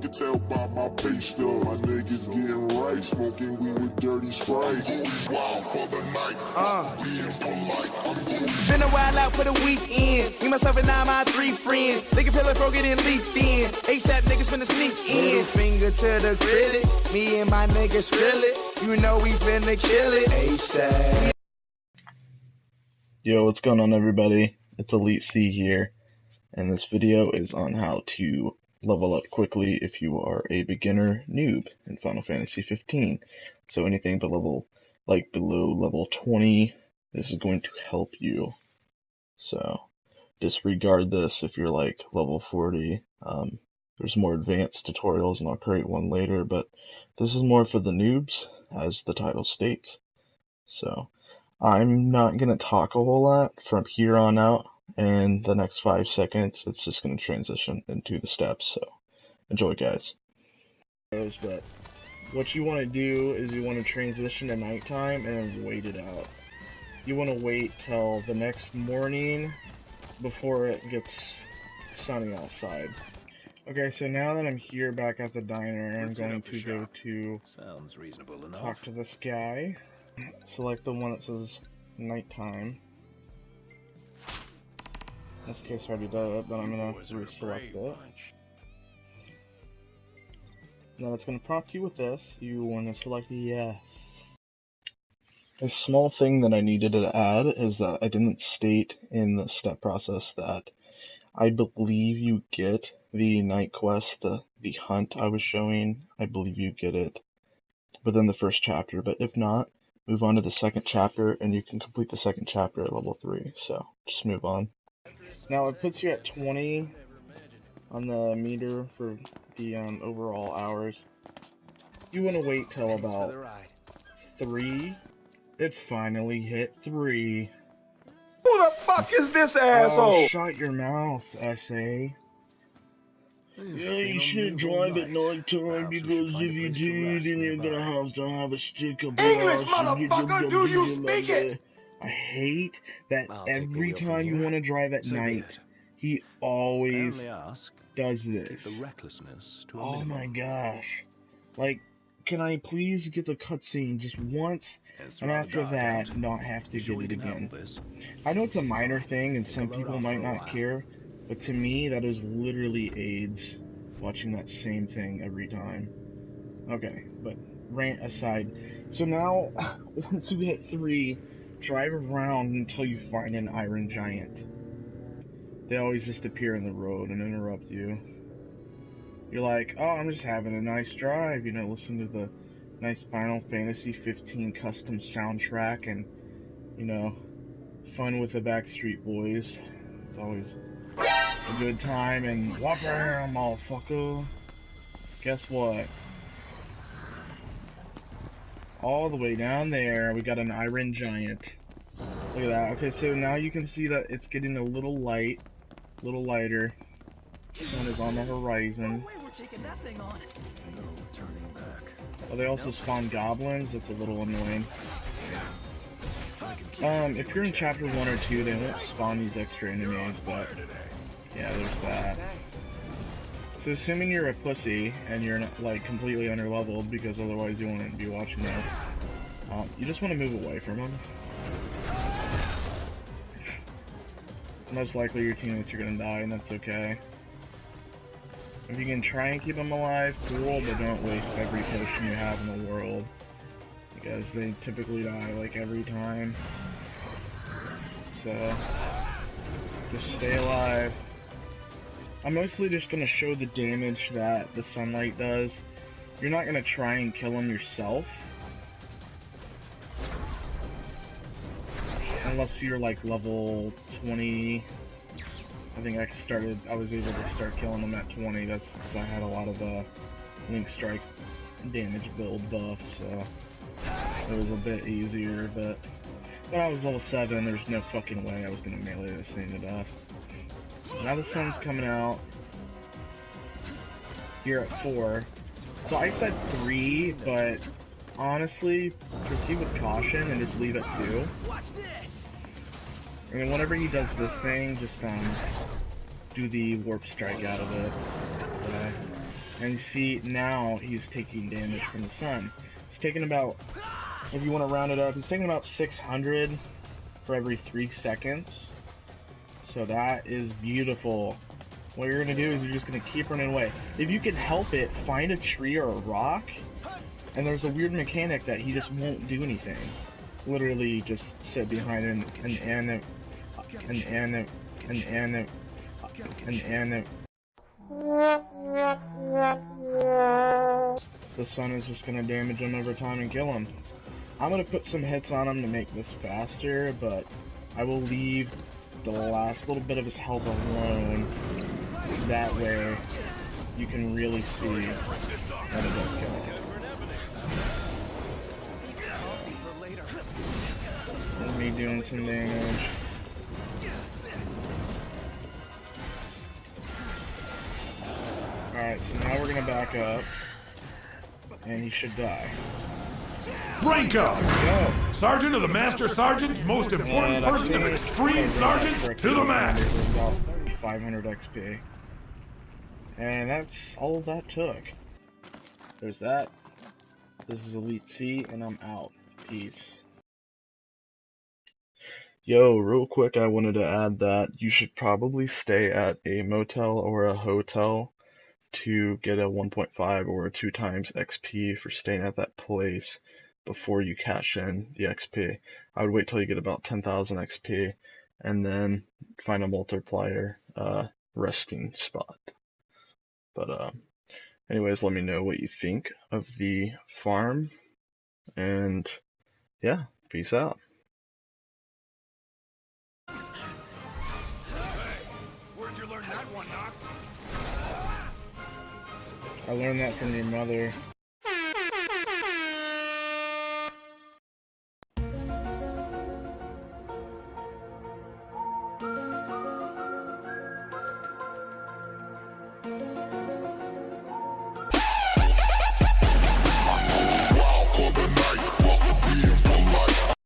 can tell by my pay stub. My niggas getting right, smoking weed with dirty Sprite. I'm going wild for the night, being polite. I'm going. Been a while out for the weekend. Me, myself, and now my 3 friends. Nigga feel like broken and leaked in. ASAP niggas finna sneak in. Middle finger to the critics. Me and my niggas spill it. You know we finna kill it. ASAP. Yo, what's going on, everybody? It's ELITE-C here, and this video is on how to level up quickly if you are a beginner noob in Final Fantasy 15. So anything below level 20, this is going to help you. So disregard this if you're like level 40. There's more advanced tutorials, and I'll create one later, but this is more for the noobs, as the title states. So I'm not going to talk a whole lot from here on out, and the next 5 seconds it's just going to transition into the steps, so enjoy, guys. But what you want to do is you want to transition to nighttime and then wait it out. You want to wait till the next morning before it gets sunny outside. Okay, so now that I'm here back at the diner, I'm going to go to talk to this guy. Select the one that says nighttime. In this case I already did it, but I'm going to reselect it. Now it's going to prompt you with this. You want to select yes. A small thing that I needed to add is that I didn't state in the step process that I believe you get the night quest, the hunt I was showing. I believe you get it within the first chapter, but if not, move on to the second chapter, and you can complete the second chapter at level 3, so just move on. Now it puts you at 20 on the meter for the overall hours. You want to wait till about 3. It finally hit 3. Who the fuck is this asshole? Oh, shut your mouth, SA. Yeah, you shouldn't drive at nighttime because if you do, then you're gonna have to have a stick of English, motherfucker, do you speak it? I hate that every time you want to drive at night, he always does this. Oh my gosh. Like, can I please get the cutscene just once, and after that, not have to get it again? I know it's a minor thing, and some people might not care, but to me, that is literally AIDS, watching that same thing every time. Okay, but rant aside. So now, once you hit 3, drive around until you find an iron giant. They always just appear in the road and interrupt you. You're like, oh, I'm just having a nice drive, you know, listen to the nice Final Fantasy 15 custom soundtrack and, you know, fun with the Backstreet Boys. It's always a good time, and walk around, motherfucker. Guess what? All the way down there, we got an iron giant. Look at that. Okay, so now you can see that it's getting a little light, a little lighter. The sun is on the horizon. Oh, they also spawn goblins. That's a little annoying. If you're in chapter 1 or 2, they won't spawn these extra enemies, but yeah, there's that. So assuming you're a pussy and you're not, like, completely underleveled, because otherwise you wouldn't be watching this, you just want to move away from them. Most likely your teammates are gonna die, and that's okay. If you can try and keep them alive, cool, but don't waste every potion you have in the world, because they typically die like every time. So just stay alive. I'm mostly just going to show the damage that the sunlight does. You're not going to try and kill them yourself, unless you're like level 20. I think I was able to start killing them at 20. That's because I had a lot of Link Strike damage build buffs, so it was a bit easier, but when I was level 7, there's no fucking way I was going to melee this thing to death. Now the sun's coming out here at 4. So I said 3, but honestly, proceed with caution and just leave it 2. And whenever he does this thing, just do the warp strike out of it. And see, now he's taking damage from the sun. He's taking about, if you want to round it up, he's taking about 600 for every 3 seconds. So that is beautiful. What you're going to do is you're just going to keep running away. If you can help it, find a tree or a rock. And there's a weird mechanic that he just won't do anything. Literally just sit behind it and the sun is just gonna damage him over time and kill him. I'm gonna put some hits on him to make this faster, but I will leave the last little bit of his health alone. That way you can really see that it does kill him. Me doing some damage. Alright, so now we're gonna back up. And he should die. Rank up! Sergeant of the Master Sergeant's most important person of Extreme Sergeants to the max! 500 XP. And that's all that took. There's that. This is ELITE-C, and I'm out. Peace. Yo, real quick, I wanted to add that you should probably stay at a motel or a hotel to get a 1.5 or a 2 times XP for staying at that place before you cash in the XP. I would wait till you get about 10,000 XP and then find a multiplier resting spot. But anyways, let me know what you think of the farm, and yeah, peace out. Where'd you learn that one, Doc? I learned that from your mother.